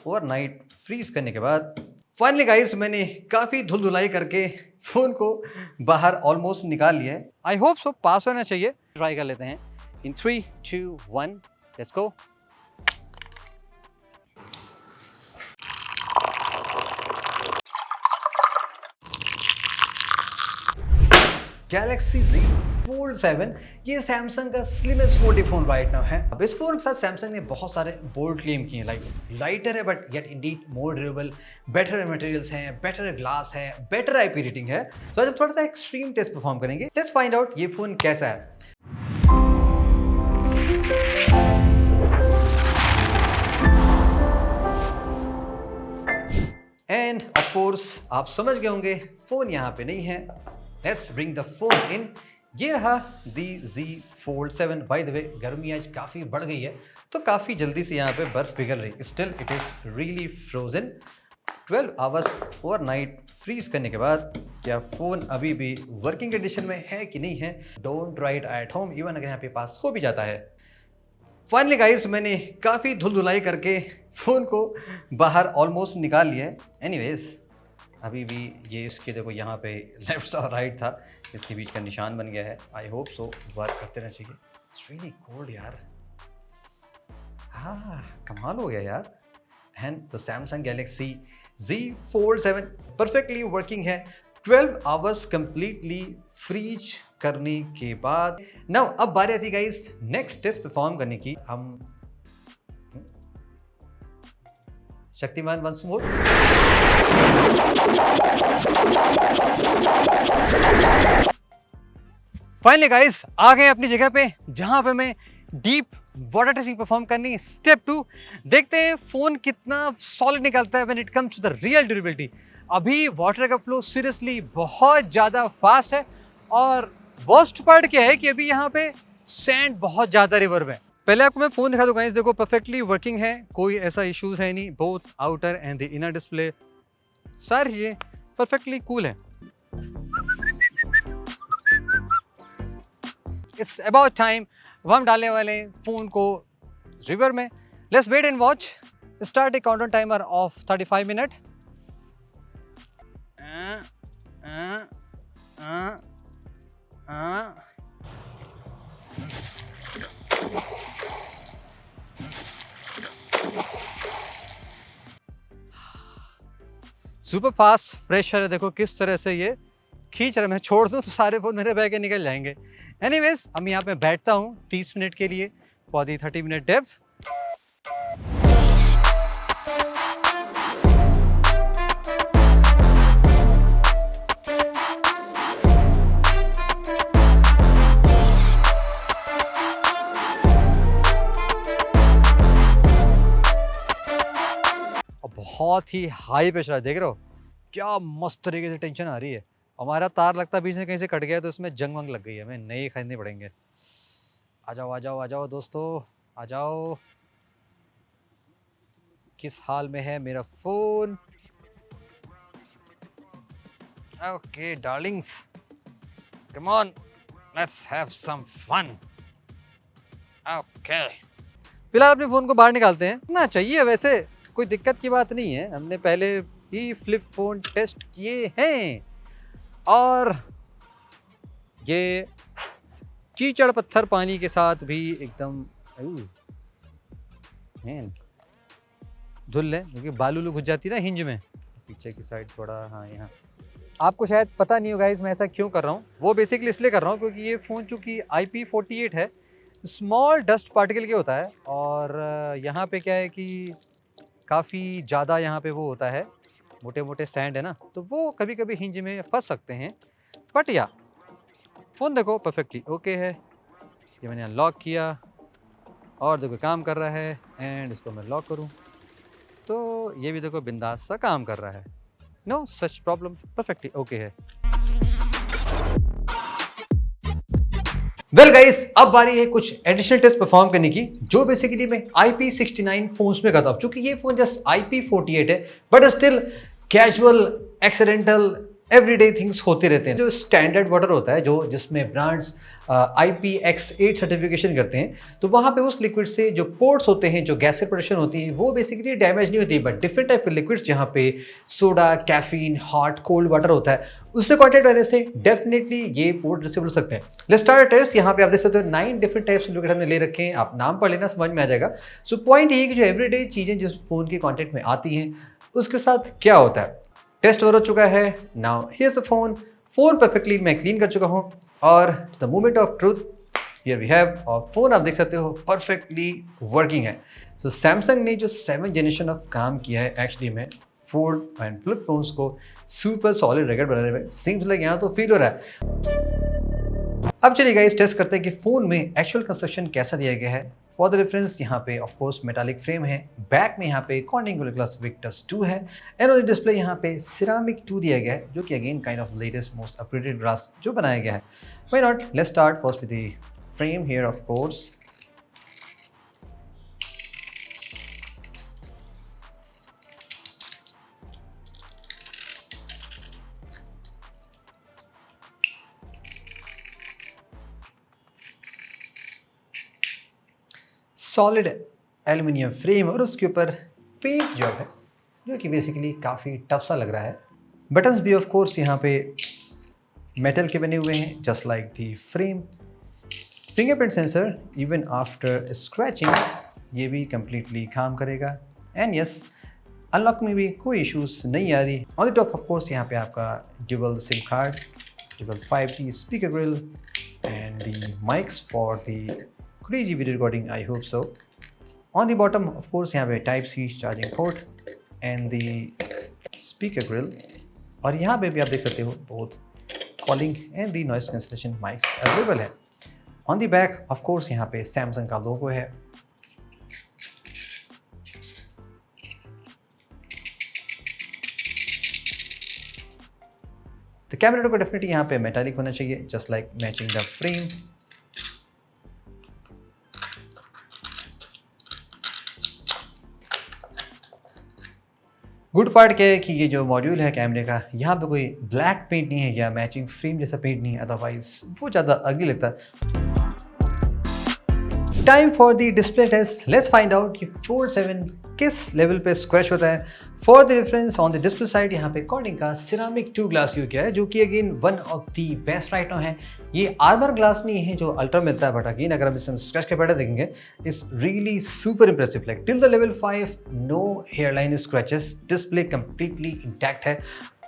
Overnight freeze करने के बाद फाइनली गाइस मैंने काफ़ी धुल-धुलाई करके फ़ोन को बाहर ऑलमोस्ट निकाल लिया है। आई होप सो पास होना चाहिए। ट्राई कर लेते हैं इन 3, 2, 1 let's go. Galaxy Z Fold 7 ये सैमसंग का slimmest fold phone right now है। अब इस फोन के साथ सैमसंग ने बहुत सारे बोल्ड क्लेम किए हैं, लाइक लाइटर है but yet Indeed more durable, better materials हैं, बेटर ग्लास है, बेटर आईपी रेटिंग है। तो आज हम थोड़ा सा एक्सट्रीम टेस्ट परफॉर्म करेंगे। लेट्स फाइंड आउट ये फोन कैसा है। एंड ऑफ कोर्स आप समझ गए होंगे फोन यहाँ पे नहीं है। Let's bring the phone in. ये रहा दी Z Fold 7। By the way गर्मी आज काफ़ी बढ़ गई है तो काफ़ी जल्दी से यहाँ पे बर्फ़ पिघल रही। Still it is really frozen. 12 hours overnight freeze करने के बाद क्या फ़ोन अभी भी वर्किंग कंडीशन में है कि नहीं है। Don't try it at home even अगर यहाँ पे पास हो भी जाता है। फाइनली गाइस मैंने काफ़ी धुल-धुलाई करके फ़ोन को बाहर ऑलमोस्ट निकाल लिया है। एनीवेज अभी भी ये इसके देखो यहाँ पे लेफ्ट और राइट था, इसके बीच का निशान बन गया है। आई होप सो वर्क करते रहना चाहिए। इट्स रियली कोल्ड यार। हाँ कमाल हो गया यार। And the Samsung Galaxy Z Fold 7 perfectly working है 12 आवर्स कंप्लीटली फ्रीज करने के बाद। नाउ अब बारी आती गाइस नेक्स्ट टेस्ट परफॉर्म करने की। हम Shaktimaan once more. Finally guys आ गए अपनी जगह पे जहां पे मैं डीप वाटर टेस्टिंग परफॉर्म करनी। स्टेप 2 देखते हैं फोन कितना सॉलिड निकलता है when it comes to the real durability. अभी वाटर का फ्लो सीरियसली बहुत ज़्यादा फास्ट है और वर्स्ट पार्ट क्या है कि अभी यहाँ पे सैंड बहुत ज़्यादा रिवर में। पहले आपको मैं फ़ोन दिखा दूँ गाइस, देखो परफेक्टली वर्किंग है, कोई ऐसा इश्यूज है नहीं। Both outer and the inner display सारी चीज़ें परफेक्टली कूल है। इट्स अबाउट टाइम अब हम डालने वाले हैं फ़ोन को रिवर में। Let's wait and watch. Start a countdown timer of 35 minute. Super fast pressure है, देखो किस तरह से ये खींच रहा। मैं छोड़ दूं तो सारे फोन मेरे बैग के निकल जाएंगे। एनीवेज अब यहाँ पे बैठता हूँ 30 मिनट के लिए फॉर दी 30 मिनट डेप्थ। बहुत ही हाई प्रेशर है, देख रहे हो क्या मस्त तरीके से टेंशन आ रही है। हमारा तार लगता है बीच में कहीं से कट गया तो इसमें जंग वंग लग गई है, हमें नए खरीदने पड़ेंगे। आ जाओ आ जाओ आ जाओ दोस्तों आ जाओ। किस हाल में है मेरा phone. Okay darlings come on let's have some fun. Okay फिलहाल अपने फोन को बाहर निकालते हैं ना। चाहिए वैसे कोई दिक्कत की बात नहीं है, हमने पहले ही फ्लिप फोन टेस्ट किए हैं और ये कीचड़ पत्थर पानी के साथ भी एकदम धुल ले, क्योंकि बालू घुस जाती है ना हिंज में पीछे की साइड थोड़ा। हाँ यहाँ आपको शायद पता नहीं होगा गाइस मैं ऐसा क्यों कर रहा हूँ। वो बेसिकली इसलिए कर रहा हूँ क्योंकि ये फ़ोन चूँकि IP48 है, स्मॉल डस्ट पार्टिकल के होता है और यहाँ पे क्या है कि काफ़ी ज़्यादा यहाँ पे वो होता है, मोटे मोटे सैंड है ना, तो वो कभी कभी हिंज में फंस सकते हैं। बट या फ़ोन देखो परफेक्टली ओके है। ये मैंने अनलॉक किया और देखो काम कर रहा है। एंड इसको मैं लॉक करूँ तो ये भी देखो बिंदास सा काम कर रहा है। No such problem, perfectly okay है। वेल गाइस अब बारी है कुछ एडिशनल टेस्ट परफॉर्म करने की जो बेसिकली मैं IP69 फोन्स में करता हूँ। चूंकि ये फोन जस्ट IP48 है but still casual, accidental, everyday things होते रहते हैं। जो स्टैंडर्ड वाटर होता है, जो जिसमें ब्रांड्स IPX8 सर्टिफिकेशन करते हैं, तो वहाँ पे उस लिक्विड से जो पोर्स होते हैं, जो गैस प्रोडक्शन होती है, वो बेसिकली डैमेज नहीं होती। बट डिफरेंट टाइप के लिक्विड्स जहाँ पे soda, caffeine, hot, cold water होता है, उससे कॉन्टैक्ट रहने से डेफिनेटली ये पोर्ट रिसेबल हो सकते हैं। Let's start test. यहाँ पे आप देख सकते हो 9 डिफरेंट टाइप्स के लिक्विड हमने ले रखे हैं। आप नाम पढ़ लेना, समझ में आ जाएगा। सो पॉइंट ये कि जो एवरीडे चीज़ें जिस फोन के कॉन्टैक्ट में आती हैं, उसके साथ क्या होता है। टेस्ट ओवर हो चुका है। Now here's the phone perfectly मैं क्लीन कर चुका हूँ और the moment of truth here we have. और फोन आप देख सकते हो परफेक्टली वर्किंग है। सो सैमसंग ने जो 7th जनरेशन ऑफ काम किया है एक्चुअली में फोल्ड एंड फ्लिप फोन्स को सुपर सॉलिड रिकॉर्ड बनाने में, सीम्स लाइक यहाँ तो फील हो रहा है। अब चलिए गाइस टेस्ट करते हैं कि फोन में एक्चुअल कंस्ट्रक्शन कैसा दिया गया है। फॉर द रेफरेंस यहाँ पे ऑफ कोर्स मेटालिक फ्रेम है, बैक में यहाँ पे कॉर्निंग गोरिल्ला ग्लास विक्टस 2 है, एंड ऑन द डिस्प्ले यहाँ पे सिरामिक 2 दिया गया है, जो कि again kind of latest most upgraded glass जो बनाया गया है। Why not, let's start first with the frame here of course. Solid aluminium frame और उसके ऊपर पेंट जॉब है, जो कि बेसिकली काफ़ी टफ सा लग रहा है। बटन्स भी ऑफ कोर्स यहाँ पे मेटल के बने हुए हैं, just like the frame. Fingerprint sensor even after scratching ये भी कम्प्लीटली काम करेगा। एंड यस, अनलॉक में भी कोई इश्यूज नहीं आ रही। On the top of course यहाँ पे आपका dual SIM card, dual 5G speaker grill and the mics for the 3G video recording, I hope so. On the bottom, of course, यहाँ पे Type-C charging port and the speaker grill. और यहाँ पे भी आप देख सकते हो both calling and the noise cancellation mics available है। On the back, of course, यहाँ पे Samsung का logo है। तो कैमरा को डेफिनेटली यहाँ पे मेटालिक होना चाहिए, just like matching the frame। Good part क्या है कि ये जो मॉड्यूल है कैमरे का, यहाँ पे कोई ब्लैक पेंट नहीं है या मैचिंग फ्रेम जैसा पेंट नहीं है, अदरवाइज वो ज़्यादा अगली लगता है। Time for the display test. Let's find out कि फोल्ड 7 किस लेवल पे स्क्रैच होता है। For the reference on the display side यहाँ पे कॉर्निंग का सिरामिक 2 ग्लास यूज किया है, जो कि again one of the best right now है। ये आर्मर ग्लास नहीं है जो अल्ट्रा मिलता है, बट अगेन अगर हम इसमें स्क्रैच के पैटर्न देखेंगे, it's really super impressive. Like till the level 5 no hairline scratches, display completely intact है।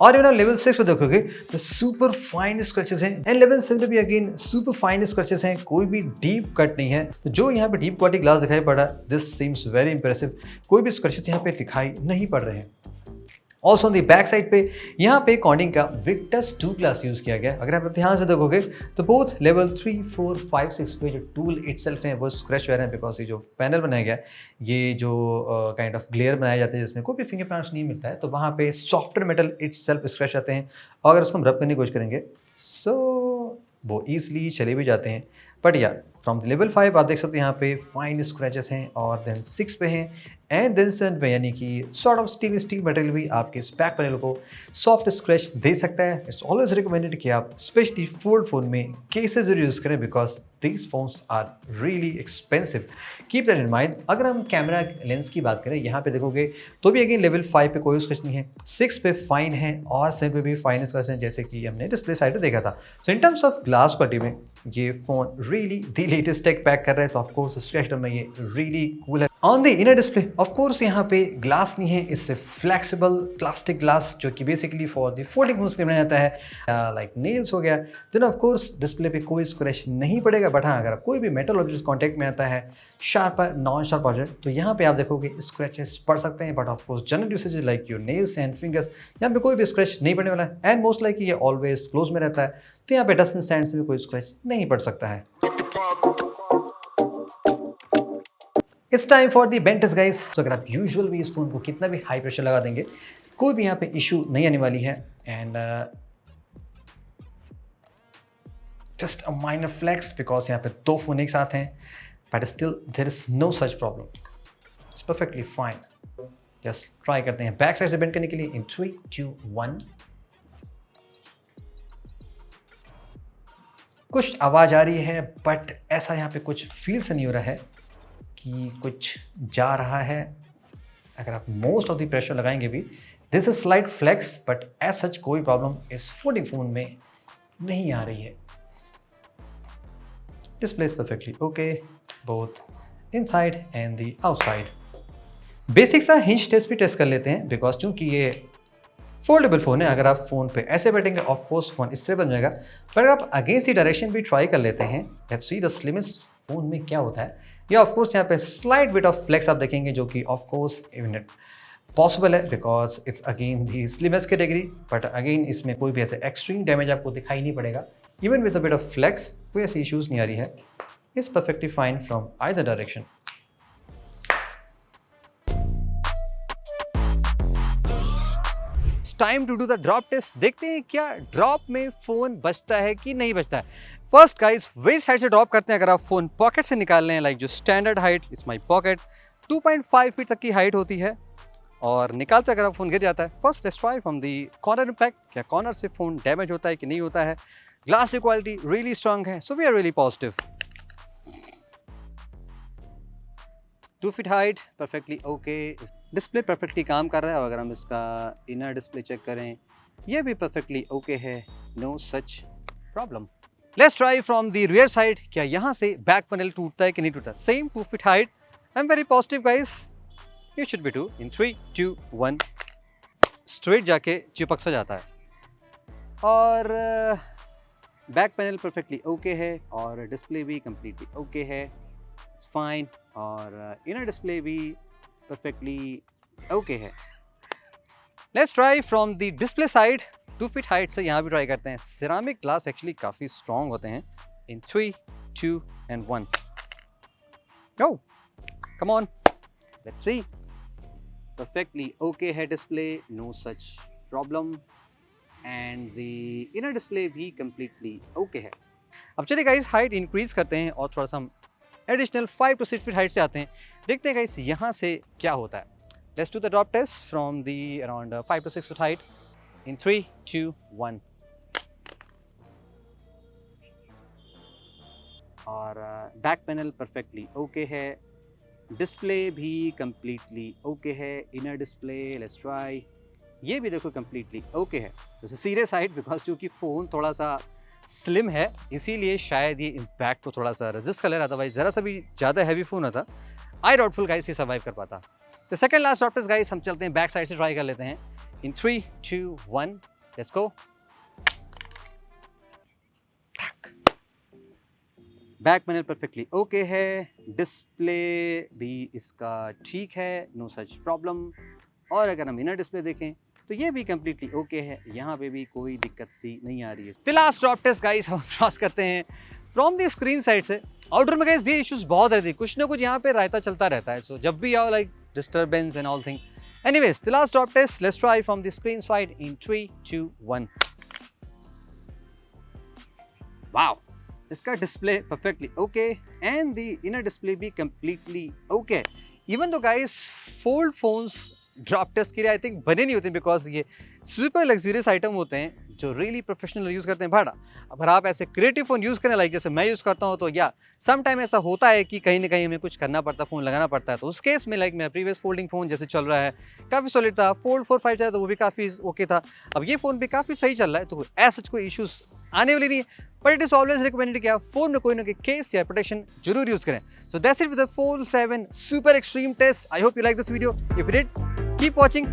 और यू नो लेवल 6 पे देखोगे तो सुपर फाइन स्क्रैचेस हैं, एंड लेवल 7 भी अगेन सुपर फाइन स्क्रैचेस हैं, कोई भी डीप कट नहीं है। तो जो यहाँ पे डीप क्वालिटी ग्लास दिखाई पड़ रहा है, दिस सीम्स वेरी इंप्रेसिव। कोई भी स्क्रैचेस यहाँ पे दिखाई नहीं पड़ रहे हैं। Also on the back side पे यहाँ पे कॉर्निंग का विक्टस 2 ग्लास यूज किया गया। अगर आप ध्यान से देखोगे तो बोथ लेवल 3, 4, 5, 6 पे जो टूल इटसेल्फ है वो स्क्रैच हो रहे हैं, बिकॉज ये जो पैनल बनाया गया है, ये जो काइंड ऑफ ग्लेयर बनाया जाता है जिसमें कोई भी फिंगरप्रिंट्स नहीं मिलता है, तो वहाँ पे सॉफ्टवेयर मेटल इटसेल्फ स्क्रैच आते हैं। और अगर उसको हम रब करने की कोशिश करेंगे सो वो ईजिली चले भी जाते हैं। बट या फ्रॉम लेवल 5 आप देख सकते हैं यहाँ पे फाइन स्क्रैचेस हैं, और देन 6 पे हैं, एंड देन 7 पे, यानी कि सॉर्ट ऑफ स्टील मटेरियल भी आपके इस बैक पैनल को सॉफ्ट स्क्रैच दे सकता है। इट्स ऑलवेज रिकमेंडेड कि आप स्पेशली फोल्ड फोन में केसेस जरूर यूज़ करें, because these phones are really expensive. Keep that in mind. अगर हम कैमरा लेंस की बात करें, यहाँ पे देखोगे तो भी अगेन लेवल 5 पे कोई स्क्रैच नहीं है, 6 पे फाइन है, और 7 पे भी फाइन स्क्रैच है, जैसे कि हमने डिस्प्ले साइड पे देखा था। So in terms of glass quality में ये phone really the latest tech pack कर रहा है, तो ऑफकोर्स स्क्रैच में ये रियली कूल है। On the inner display of course यहाँ पे ग्लास नहीं है, इससे फ्लेक्सिबल प्लास्टिक ग्लास, जो कि basically for the folding phones के बनाया जाता है, लाइक नेल्स हो गया। देन ऑफकोर्स डिस्प्ले पे कोई स्क्रैच नहीं पड़ेगा। बट हाँ, अगर कोई भी मेटल ऑब्जेक्ट कॉन्टैक्ट में आता है, शार्पर नॉन शार्प ऑब्जेक्ट, तो यहाँ पे आप देखोगे स्क्रैचेस पड़ सकते हैं। But of course general usage like your nails and fingers, यहाँ पे कोई भी स्क्रैच नहीं पड़ने वाला है, एंड मोस्ट लाइक ये ऑलवेज क्लोज में रहता है, तो यहाँ पे डस्ट एंड सैंड से भी कोई स्क्रैच नहीं पड़ सकता है। It's time for the bent test guys. तो अगर आप यूजुअल भी इस फोन को कितना भी हाई प्रेशर लगा देंगे, कोई भी यहाँ पे इशू नहीं आने वाली है। And just a minor flex, because यहाँ पे 2 फोन एक साथ हैं, but still there is no such problem, it's perfectly fine. Just try करते हैं बैक साइड से बेंड करने के लिए इन 3, 2, 1। कुछ आवाज़ आ रही है बट ऐसा यहाँ पे कुछ फील से नहीं हो रहा है कि कुछ जा रहा है। अगर आप मोस्ट ऑफ द प्रेशर लगाएंगे भी, this is slight flex but as such कोई प्रॉब्लम इस फोल्डिंग फ़ोन में नहीं आ रही है। Display is perfectly okay both inside and the outside. Basic सा हिंज टेस्ट भी टेस्ट कर लेते हैं बिकॉज चूंकि ये फोल्डेबल फ़ोन है, अगर आप फ़ोन पे ऐसे बैठेंगे ऑफ कोर्स फ़ोन इस तरह बन जाएगा, पर अगर आप अगेंस्ट द डायरेक्शन भी ट्राई कर लेते हैं, let's see the slimmest phone में क्या होता है। या ऑफ कोर्स यहाँ पे स्लाइट बिट ऑफ फ्लेक्स आप देखेंगे जो कि ऑफ कोर्स इवन पॉसिबल है because it's again the slimmest category, but again इसमें कोई भी ऐसे एक्सट्रीम डैमेज आपको दिखाई नहीं पड़ेगा। Even with a bit of flex कोई ऐसी इश्यूज़ नहीं आ रही है। It's perfectly fine from either direction. Time to do the drop test. देखते हैं क्या ड्रॉप में फोन बचता है कि नहीं बचता है। फर्स्ट गाइस वेस्ट साइड से ड्रॉप करते हैं। अगर आप फोन पॉकेट से निकाल रहे हैं, लाइक जो standard height it's my pocket 2.5 feet तक की हाइट होती है, और निकालते अगर आप फोन गिर जाता है। First let's try from the corner impact, क्या कॉर्नर से फोन डैमेज होता है कि नहीं होता है। ग्लास की क्वालिटी रियली स्ट्रांग है, so we are really positive. 2 feet height perfectly okay. Display perfectly काम कर रहा है। और अगर हम इसका इनर डिस्प्ले चेक करें, ये भी परफेक्टली ओके है, no such problem. Let's try from the rear side, क्या यहाँ से बैक पैनल टूटता है कि नहीं टूटता। Same 2 feet height, I am very positive guys, you should be 2 in 3 2 1 straight जाके चिपक सा जाता है। और बैक पैनल परफेक्टली ओके है, और डिस्प्ले भी कम्प्लीटली ओके है, इट्स फाइन। और इनर डिस्प्ले भी परफेक्टली ओके है। Let's try from the display side. 2 feet height से यहाँ भी ट्राई करते हैं। सिरामिक ग्लास एक्चुअली काफ़ी स्ट्रॉन्ग होते हैं। इन 3 2 and 1 go, come on, let's see. Perfectly okay है display, no such problem, and the inner display भी completely okay है। अब चलिए गाइस हाइट इंक्रीज करते हैं और थोड़ा सा हम एडिशनल 5 to 6 फीट हाइट से आते हैं। देखते हैं गाइस यहाँ से क्या होता है। Let's do the drop test from the around 5 to 6 feet height in 3 2 1। और बैक पैनल परफेक्टली ओके है, डिस्प्ले भी कम्प्लीटली ओके है। इनर डिस्प्ले लेट्स ट्राई, ये भी देखो कम्प्लीटली ओके है। जैसे सीरियस हाइट बिकॉज क्योंकि फ़ोन थोड़ा सा स्लिम है, इसीलिए शायद ये इम्पैक्ट को थोड़ा सा रेजिस्ट कर ले रहा था। भाई ज़रा सा भी ज़्यादा हैवी फ़ोन होता, आई डाउटफुल गाइस ये सर्वाइव कर पाता। तो second last drop test guys हम चलते हैं बैक साइड से ट्राई कर लेते हैं इन 3 2 1 let's go. Back panel perfectly okay है, डिस्प्ले भी इसका ठीक है, नो सच प्रॉब्लम। और अगर हम इनर डिस्प्ले देखें तो ये भी कम्प्लीटली ओके है, यहाँ पे भी कोई दिक्कत सी नहीं आ रही है। The last drop test guys हम क्रॉस करते हैं फ्रॉम द स्क्रीन साइड से। आउटडोर में गाइस ये इश्यूज बहुत रहती है, कुछ ना कुछ यहाँ पे रायता चलता रहता है। सो जब भी आओ like disturbance and all thing. Anyways the last drop test let's try from the screen side in 3 2 1। Wow, इसका display perfectly okay and the inner display भी completely okay. Even though guys fold phones drop test के लिए I think बने नहीं होते because ये super luxurious item होते हैं जो रियली प्रोफेशनल यूज़ करते हैं। भाड़ा अगर आप ऐसे क्रिएटिव फ़ोन यूज़ करें लाइक जैसे मैं यूज़ करता हूँ, तो या सम टाइम ऐसा होता है कि कहीं ना कहीं हमें कुछ करना पड़ता है, फ़ोन लगाना पड़ता है। तो उस केस में लाइक मेरा प्रीवियस फोल्डिंग फ़ोन जैसे चल रहा है काफ़ी सॉलिड था, फोल्ड 4 5 था तो वो भी काफ़ी ओके था। अब ये फ़ोन भी काफ़ी सही चल रहा है, तो ऐसा कोई इशूज़ आने वाली नहीं है। But it is always recommended कि आप फोन में कोई ना कोई केस या प्रोटेक्शन जरूर यूज करें। So that's it with the fold 7 super extreme test. I hope you like this video. If you did, keep watching.